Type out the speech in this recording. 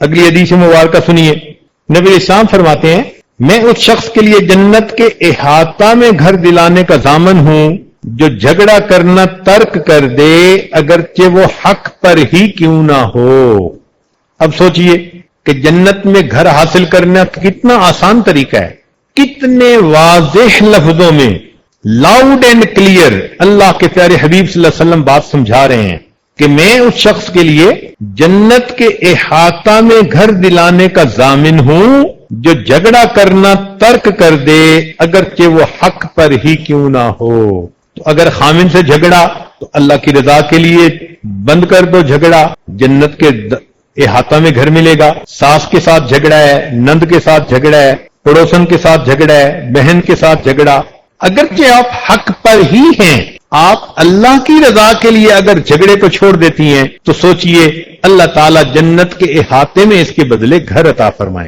اگلی حدیث مبارکہ سنیے، نبی اسلام فرماتے ہیں میں اس شخص کے لیے جنت کے احاطہ میں گھر دلانے کا ضامن ہوں جو جھگڑا کرنا ترک کر دے اگرچہ وہ حق پر ہی کیوں نہ ہو۔ اب سوچئے کہ جنت میں گھر حاصل کرنا کتنا آسان طریقہ ہے، کتنے واضح لفظوں میں لاؤڈ اینڈ کلیئر اللہ کے پیارے حبیب صلی اللہ علیہ وسلم بات سمجھا رہے ہیں کہ میں اس شخص کے لیے جنت کے احاطہ میں گھر دلانے کا ضامن ہوں جو جھگڑا کرنا ترک کر دے اگرچہ وہ حق پر ہی کیوں نہ ہو۔ تو اگر خامن سے جھگڑا تو اللہ کی رضا کے لیے بند کر دو جھگڑا، جنت کے احاطہ میں گھر ملے گا۔ ساس کے ساتھ جھگڑا ہے، نند کے ساتھ جھگڑا ہے، پڑوسن کے ساتھ جھگڑا ہے، بہن کے ساتھ جھگڑا، اگرچہ آپ حق پر ہی ہیں، آپ اللہ کی رضا کے لیے اگر جھگڑے کو چھوڑ دیتی ہیں تو سوچئے اللہ تعالیٰ جنت کے احاطے میں اس کے بدلے گھر عطا فرمائیں۔